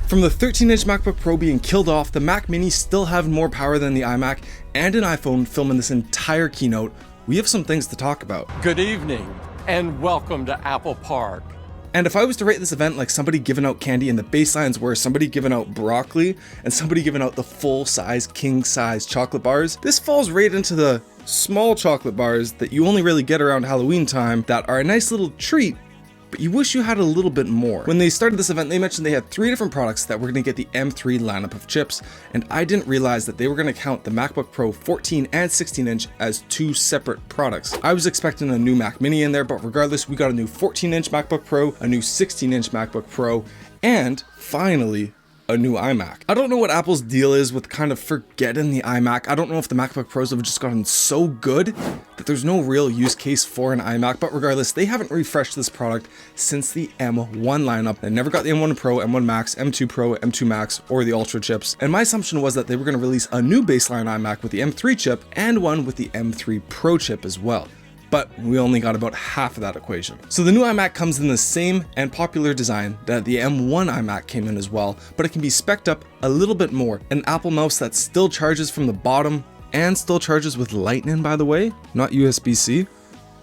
From the 13-inch MacBook Pro being killed off, the Mac Mini still having more power than the iMac, and an iPhone filming this entire keynote, we have some things to talk about. Good evening, and welcome to Apple Park. And if I was to rate this event like somebody giving out candy and the baselines were somebody giving out broccoli and somebody giving out the full-size, king-size chocolate bars, this falls right into the small chocolate bars that you only really get around Halloween time that are a nice little treat, but you wish you had a little bit more. When they started this event, they mentioned they had 3 different products that were going to get the M3 lineup of chips, and I didn't realize that they were going to count the MacBook Pro 14 and 16-inch as 2 separate products. I was expecting a new Mac Mini in there, but regardless, we got a new 14-inch MacBook Pro, a new 16-inch MacBook Pro, and finally, a new iMac. I don't know what Apple's deal is with kind of forgetting the iMac. I don't know if the MacBook Pros have just gotten so good that there's no real use case for an iMac, but regardless, they haven't refreshed this product since the M1 lineup. They never got the M1 Pro, M1 Max, M2 Pro, M2 Max, or the Ultra chips. And my assumption was that they were going to release a new baseline iMac with the M3 chip and one with the M3 Pro chip as well. But we only got about half of that equation. So the new iMac comes in the same and popular design that the M1 iMac came in as well, but it can be spec'd up a little bit more. An Apple mouse that still charges from the bottom and still charges with Lightning, by the way, not USB-C.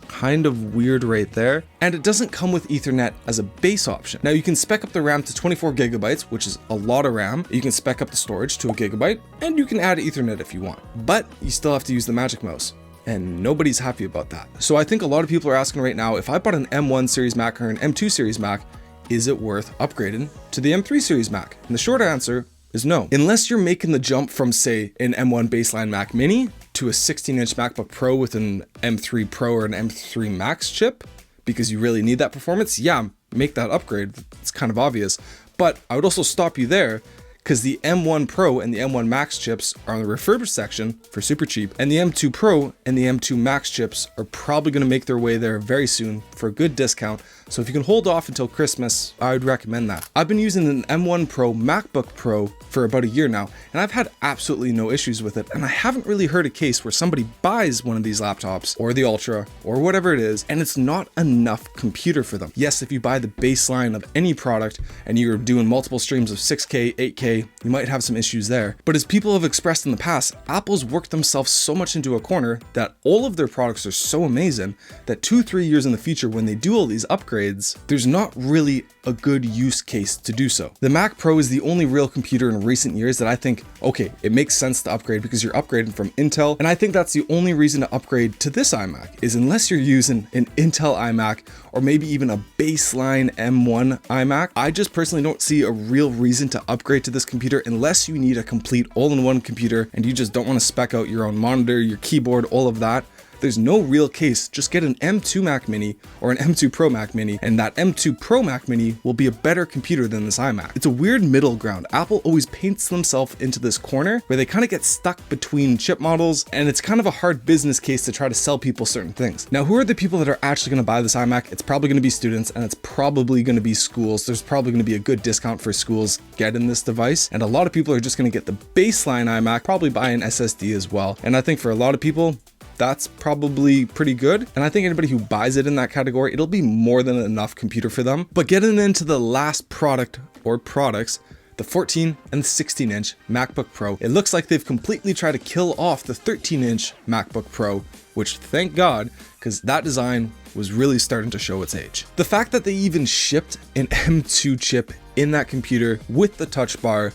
Kind of weird right there. And it doesn't come with Ethernet as a base option. Now you can spec up the RAM to 24 gigabytes, which is a lot of RAM. You can spec up the storage to 1 gigabyte, and you can add Ethernet if you want, but you still have to use the Magic Mouse. And nobody's happy about that. So I think a lot of people are asking right now, if I bought an M1 series Mac or an M2 series Mac, is it worth upgrading to the M3 series Mac? And the short answer is no. Unless you're making the jump from, say, an M1 baseline Mac Mini to a 16-inch MacBook Pro with an M3 Pro or an M3 Max chip, because you really need that performance, yeah, make that upgrade. It's kind of obvious. But I would also stop you there, because the M1 Pro and the M1 Max chips are on the refurbished section for super cheap, and the M2 Pro and the M2 Max chips are probably going to make their way there very soon for a good discount. So if you can hold off until Christmas, I would recommend that. I've been using an M1 Pro MacBook Pro for about a year now, and I've had absolutely no issues with it, and I haven't really heard a case where somebody buys one of these laptops or the Ultra or whatever it is, and it's not enough computer for them. Yes, if you buy the baseline of any product and you're doing multiple streams of 6K, 8K, you might have some issues there. But as people have expressed in the past, Apple's worked themselves so much into a corner that all of their products are so amazing that 2-3 years in the future, when they do all these upgrades, there's not really a good use case to do so. The Mac Pro is the only real computer in recent years that I think, okay, it makes sense to upgrade because you're upgrading from Intel, and I think that's the only reason to upgrade to this iMac, is unless you're using an Intel iMac or maybe even a baseline M1 iMac. I just personally don't see a real reason to upgrade to this computer unless you need a complete all-in-one computer and you just don't want to spec out your own monitor, your keyboard, all of that. There's no real case. Just get an M2 Mac Mini or an M2 Pro Mac Mini, and that M2 Pro Mac Mini will be a better computer than this iMac. It's a weird middle ground. Apple always paints themselves into this corner where they kind of get stuck between chip models, and it's kind of a hard business case to try to sell people certain things. Now, who are the people that are actually going to buy this iMac? It's probably going to be students, and it's probably going to be schools. There's probably going to be a good discount for schools getting this device, and a lot of people are just going to get the baseline iMac, probably buy an SSD as well. And I think for a lot of people, that's probably pretty good. And I think anybody who buys it in that category, it'll be more than enough computer for them. But getting into the last product or products, the 14 and the 16-inch MacBook Pro, it looks like they've completely tried to kill off the 13-inch MacBook Pro, which thank God, because that design was really starting to show its age. The fact that they even shipped an M2 chip in that computer with the touch bar,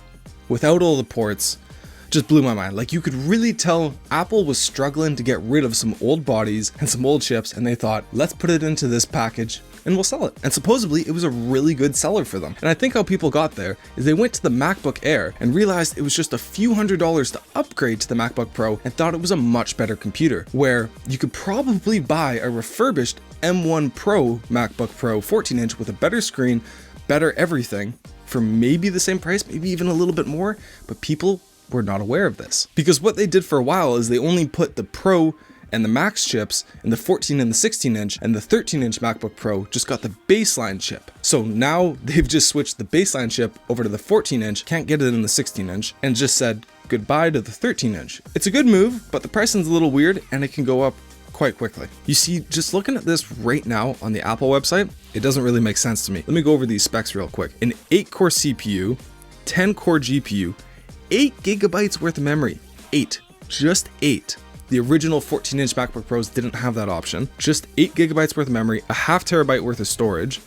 without all the ports, just blew my mind. Like, you could really tell Apple was struggling to get rid of some old bodies and some old chips, and they thought, let's put it into this package and we'll sell it. And supposedly it was a really good seller for them. And I think how people got there is they went to the MacBook Air and realized it was just a few $100s to upgrade to the MacBook Pro and thought it was a much better computer, where you could probably buy a refurbished M1 Pro MacBook Pro 14-inch with a better screen, better everything, for maybe the same price, maybe even a little bit more, but people were not aware of this. Because what they did for a while is they only put the Pro and the Max chips in the 14 and the 16-inch, and the 13-inch MacBook Pro just got the baseline chip. So now they've just switched the baseline chip over to the 14-inch, can't get it in the 16-inch, and just said goodbye to the 13-inch. It's a good move, but the pricing's a little weird and it can go up quite quickly. You see, just looking at this right now on the Apple website, it doesn't really make sense to me. Let me go over these specs real quick. An 8-core CPU, 10 core GPU, 8 gigabytes worth of memory. 8, just 8. The original 14-inch MacBook Pros didn't have that option. Just 8 gigabytes worth of memory, a half terabyte worth of storage,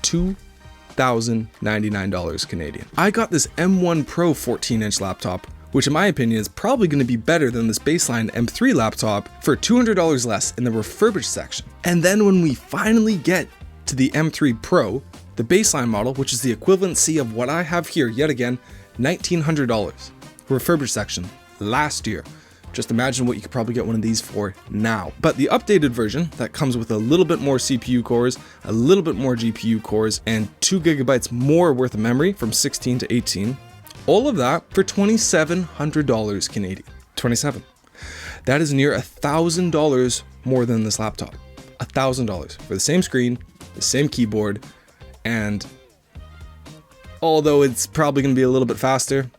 $2,099 Canadian. I got this M1 Pro 14-inch laptop, which in my opinion is probably going to be better than this baseline M3 laptop, for $200 less in the refurbished section. And then when we finally get to the M3 Pro, the baseline model, which is the equivalency of what I have here, yet again, $1,900. Refurbished section, last year. Just imagine what you could probably get one of these for now. But the updated version that comes with a little bit more CPU cores, a little bit more GPU cores, and 2 gigabytes more worth of memory from 16 to 18, all of that for $2,700 Canadian. 27. That is near $1,000 more than this laptop. $1,000 for the same screen, the same keyboard, and although it's probably going to be a little bit faster,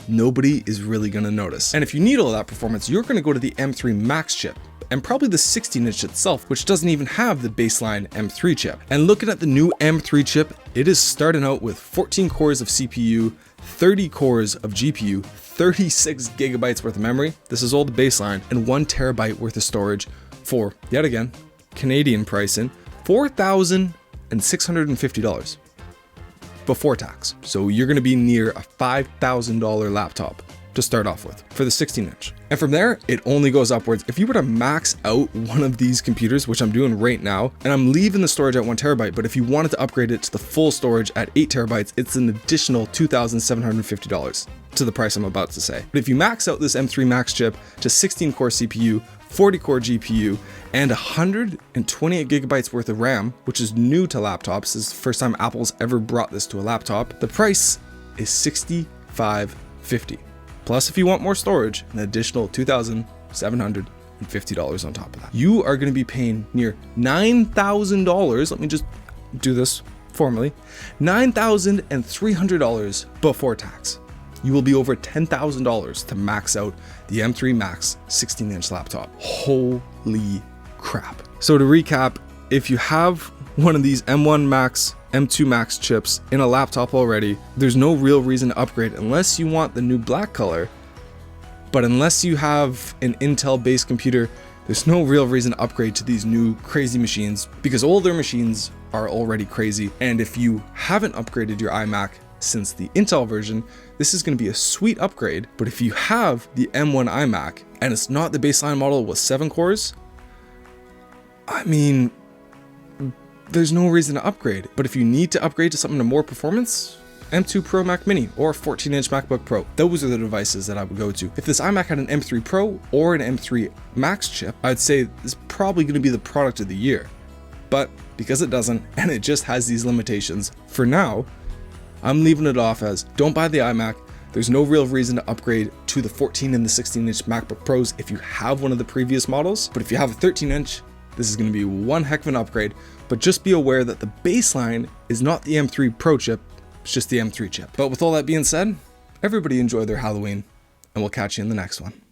nobody is really going to notice. And if you need all that performance, you're going to go to the M3 Max chip, and probably the 16-inch itself, which doesn't even have the baseline M3 chip. And looking at the new M3 chip, it is starting out with 14 cores of CPU, 30 cores of GPU, 36 gigabytes worth of memory. This is all the baseline, and 1 terabyte worth of storage for, yet again, Canadian pricing, $4,650. Before tax. So you're going to be near a $5,000 laptop to start off with for the 16-inch. And from there, it only goes upwards. If you were to max out one of these computers, which I'm doing right now, and I'm leaving the storage at 1 terabyte, but if you wanted to upgrade it to the full storage at 8 terabytes, it's an additional $2,750 to the price I'm about to say. But if you max out this M3 Max chip to 16 core CPU, 40 core GPU, and 128 gigabytes worth of RAM, which is new to laptops, this is the first time Apple's ever brought this to a laptop, the price is $6,550. Plus, if you want more storage, an additional $2,750 on top of that. You are going to be paying near $9,000. Let me just do this formally. $9,300 before tax. You will be over $10,000 to max out the M3 Max 16-inch laptop. Holy crap. So to recap, if you have one of these M1 Max, M2 Max chips in a laptop already, there's no real reason to upgrade unless you want the new black color. But unless you have an Intel-based computer, there's no real reason to upgrade to these new crazy machines because all their machines are already crazy. And if you haven't upgraded your iMac since the Intel version, this is going to be a sweet upgrade. But if you have the M1 iMac and it's not the baseline model with 7 cores, I mean, there's no reason to upgrade. But if you need to upgrade to something to more performance, M2 Pro Mac Mini or 14-inch MacBook Pro, those are the devices that I would go to. If this iMac had an M3 Pro or an M3 Max chip, I'd say it's probably going to be the product of the year. But because it doesn't, and it just has these limitations, for now, I'm leaving it off as don't buy the iMac. There's no real reason to upgrade to the 14 and the 16-inch MacBook Pros if you have one of the previous models. But if you have a 13-inch, this is going to be one heck of an upgrade. But just be aware that the baseline is not the M3 Pro chip, it's just the M3 chip. But with all that being said, everybody enjoy their Halloween, and we'll catch you in the next one.